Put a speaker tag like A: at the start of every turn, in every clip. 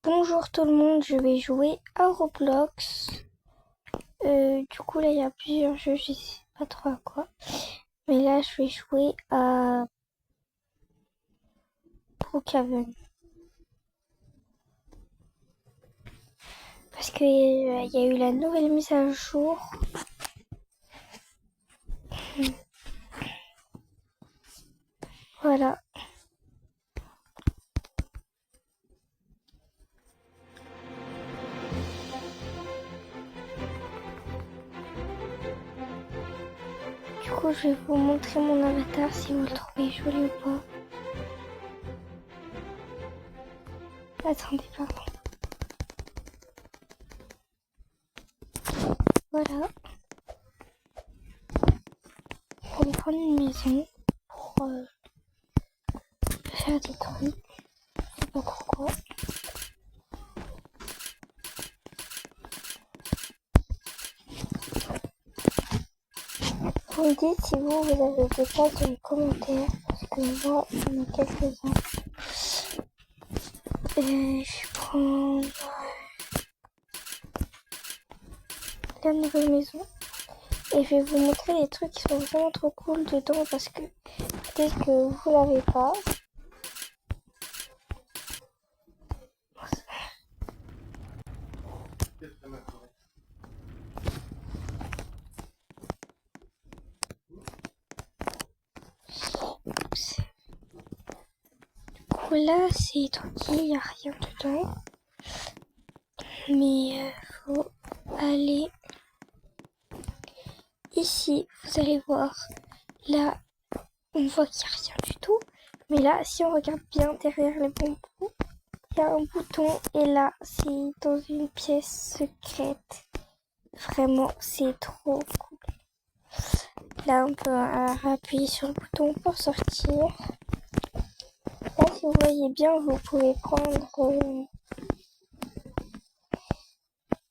A: Bonjour tout le monde, je vais jouer à Roblox. Du coup là il y a plusieurs jeux, je sais pas trop à quoi. Mais là je vais jouer à Brookhaven. Parce que il y a eu la nouvelle mise à jour. Voilà. Du coup je vais vous montrer mon avatar si vous le trouvez joli ou pas. Attendez, pardon. Voilà. Pour me prendre une maison. Pour faire des trucs. Je sais pas pourquoi. Vous me dites si vous avez des cas dans les commentaires. Parce que moi, j'en ai quelques-uns. Je vais prendre la nouvelle maison. Et je vais vous montrer des trucs qui sont vraiment trop cool dedans parce que peut-être que vous l'avez pas. Du coup là c'est tranquille, il n'y a rien dedans. Mais faut aller ici, vous allez voir. Là, on voit qu'il n'y a rien du tout. Mais là, si on regarde bien derrière les bonbons, il y a un bouton. Et là, c'est dans une pièce secrète. Vraiment, c'est trop cool. Là, on peut appuyer sur le bouton pour sortir. Là, si vous voyez bien, vous pouvez prendre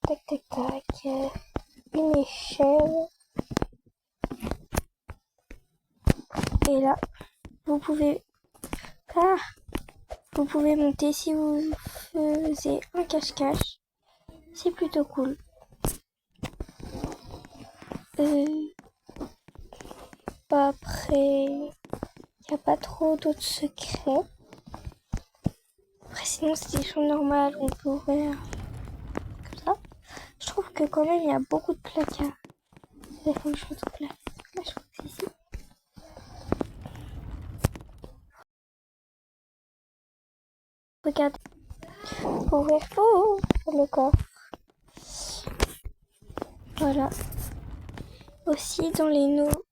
A: tac tac tac une échelle. Et là, vous pouvez vous pouvez monter si vous faisiez un cache-cache. C'est plutôt cool. Après, il n'y a pas trop d'autres secrets. Après, sinon, c'est des choses normales. On peut ouvrir comme ça. Je trouve que quand même, il y a beaucoup de placards. Il faut que je retrouve là. Là, je crois que c'est ici. Regardez. Ouvrir. Oh, le coffre. Voilà. Aussi, dans les nouveaux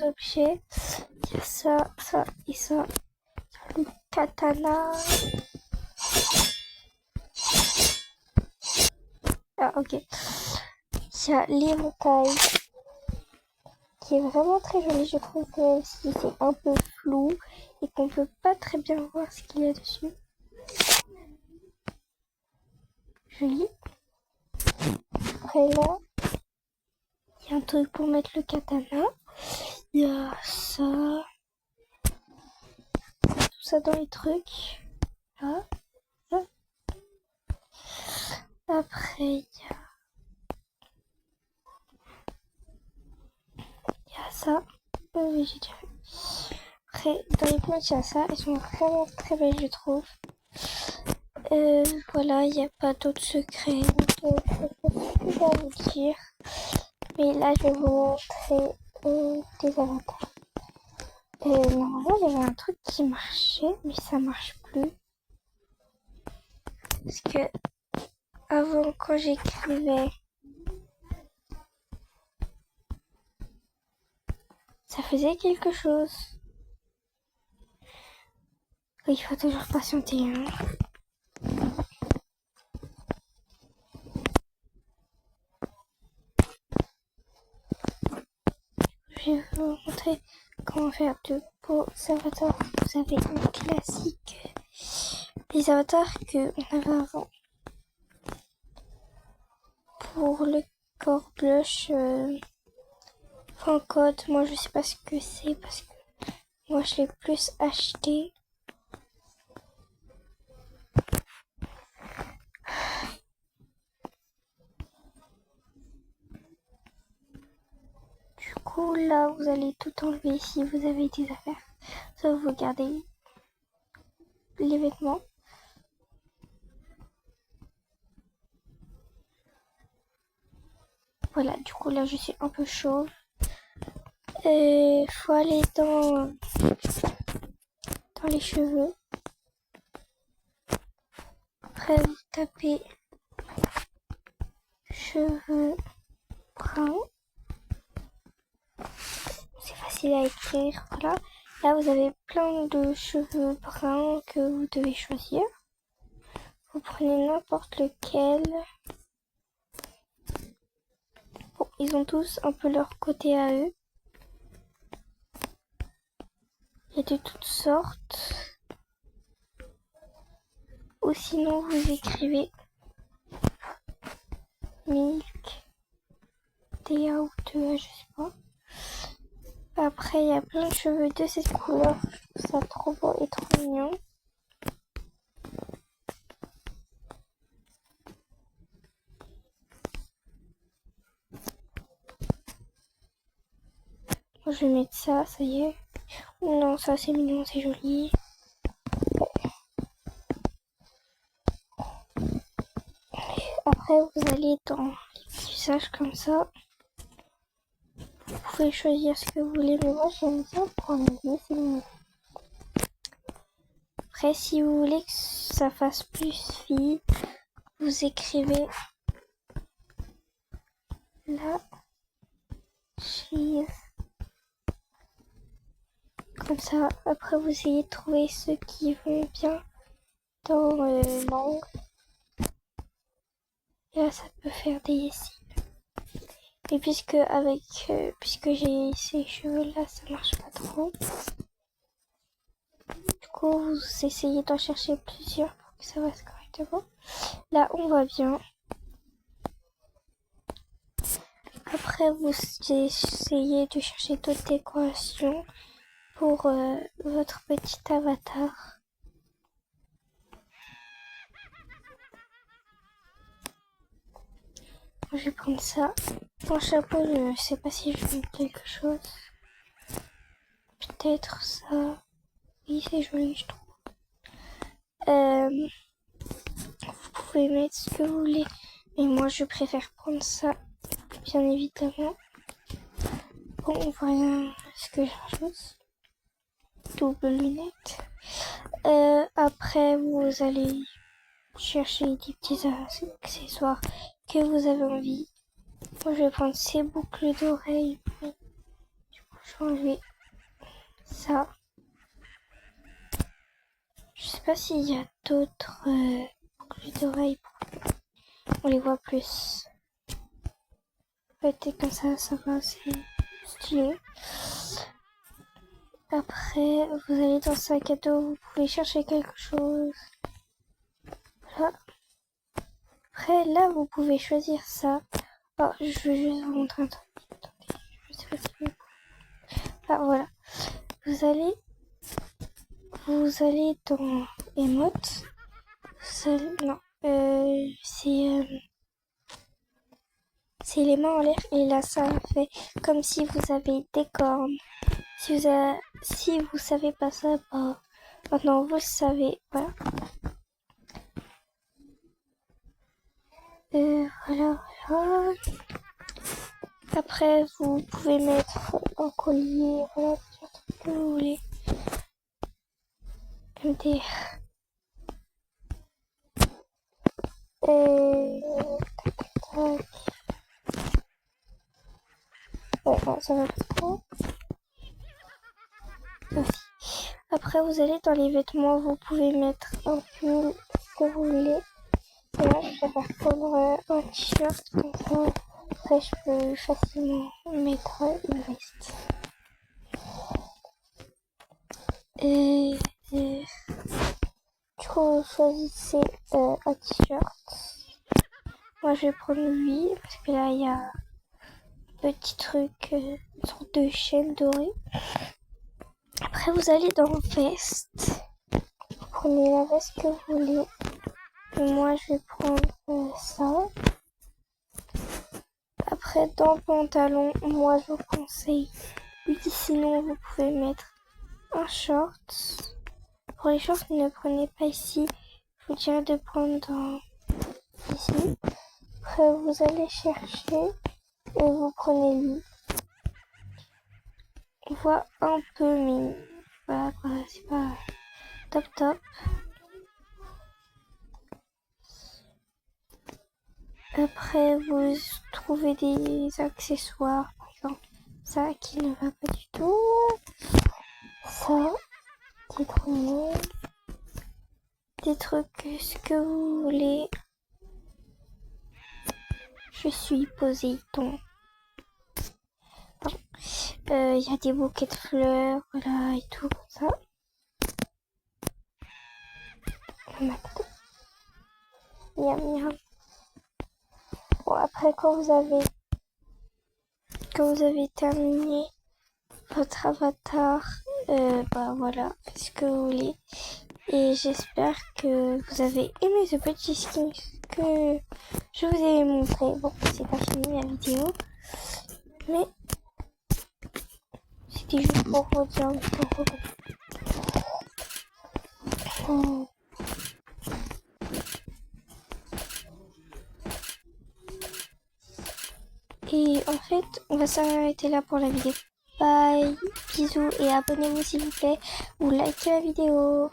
A: objets, il y a ça, ça et ça. Le katana. Ah, ok. Il y a l'éventail qui est vraiment très joli, je trouve, même si c'est un peu flou et qu'on peut pas très bien voir ce qu'il y a dessus. Joli. Après là, il y a un truc pour mettre le katana. Il y a ça. Tout ça dans les trucs. Là. Là. Après, il y a ça. Oui, j'ai déjà vu. Après, dans les plantes, il y a ça. Elles sont vraiment très belles, je trouve. Voilà, il n'y a pas d'autres secrets. Donc, je peux pas vous dire. Mais là, je vais vous montrer des avatars. Normalement, il y avait un truc qui marchait, mais ça marche plus. Parce que avant, quand j'écrivais, ça faisait quelque chose. Il faut toujours patienter. Hein. Je vais vous montrer comment faire de beaux avatars. Vous avez un classique. Les avatars qu'on avait avant. Pour le corps blush, en code, moi je sais pas ce que c'est parce que moi je l'ai plus acheté. coup, là, vous allez tout enlever si vous avez des affaires. Sauf vous gardez les vêtements. Voilà, du coup, là, je suis un peu chauve. Faut aller dans les cheveux. Après, vous tapez cheveux bruns. C'est facile à écrire, voilà. Là, vous avez plein de cheveux bruns que vous devez choisir. Vous prenez n'importe lequel. Bon, ils ont tous un peu leur côté à eux. Il y a de toutes sortes. Ou sinon, vous écrivez Milk, DA ou 2A, je sais pas. Après, il y a plein de cheveux de cette couleur. Je trouve ça trop beau et trop mignon. Moi, je vais mettre ça, ça y est. Non, ça c'est mignon, c'est joli. Après, vous allez dans les visages comme ça. Vous pouvez choisir ce que vous voulez, mais moi j'aime bien prendre les c'est mignon. Après, si vous voulez que ça fasse plus fille, vous écrivez la cheese. Comme ça, après vous essayez de trouver ce qui veut bien dans l'angle. Et là, ça peut faire des cils. Et puisque j'ai ces cheveux là, ça marche pas trop. Du coup, vous essayez d'en chercher plusieurs pour que ça fasse correctement. Là, on voit bien. Après, vous essayez de chercher d'autres décorations pour votre petit avatar. Je vais prendre ça. Mon chapeau, je ne sais pas si je vais mettre quelque chose. Peut-être ça. Oui, c'est joli, je trouve. Vous pouvez mettre ce que vous voulez. Mais moi, je préfère prendre ça, bien évidemment. Bon, on voit rien ce que je rajoute. Double lunette. Après, vous allez chercher des petits accessoires que vous avez envie. Moi, je vais prendre ces boucles d'oreilles. Je vais enlever ça. Je sais pas s'il y a d'autres boucles d'oreilles. On les voit plus. Peut-être comme ça va, c'est stylé. Après, vous allez dans le sac à dos, vous pouvez chercher quelque chose. Voilà. Après, là, vous pouvez choisir ça. Oh, je veux juste vous montrer un truc. Attendez, je sais pas si ah, voilà. Vous allez dans Emote. Non, c'est les mains en l'air. Et là, ça fait comme si vous avez des cornes. Si vous savez pas ça, bah, maintenant vous le savez. Voilà. Voilà. Après, vous pouvez mettre un collier, voilà, plusieurs trucs que vous voulez. Comme des... Tac. Ouais, non, ça va pas trop. Merci. Après, vous allez dans les vêtements, vous pouvez mettre un pull, ce que vous voulez. Et là, je préfère prendre un t-shirt comme ça. Après, je peux facilement mettre une veste. Et du coup, vous choisissez un t-shirt. Moi, je vais prendre lui, parce que là, il y a un petit truc, une sorte de chaîne dorée. Après, vous allez dans veste. Vous prenez la veste que vous voulez. Et moi, je vais prendre ça. Après, dans le pantalon, moi je vous conseille lui. Sinon, vous pouvez mettre un short. Pour les shorts, ne prenez pas ici. Je vous dirais de prendre ici. Après, vous allez chercher et vous prenez lui. On voit un peu, mais voilà quoi, c'est pas top. Après, vous trouvez des accessoires, par exemple, ça qui ne va pas du tout. Ça, qui est trop mignon. Des trucs, ce que vous voulez. Je suis Poséidon. Il y a des bouquets de fleurs, voilà, et tout, comme ça. Miam, miam. Bon, après, quand vous avez terminé votre avatar, bah voilà, faites ce que vous voulez. Et j'espère que vous avez aimé ce petit skin que je vous ai montré. Bon, c'est pas fini la vidéo, mais c'était juste pour vous dire. Et en fait, on va s'arrêter là pour la vidéo. Bye, bisous et abonnez-vous s'il vous plaît ou likez la vidéo.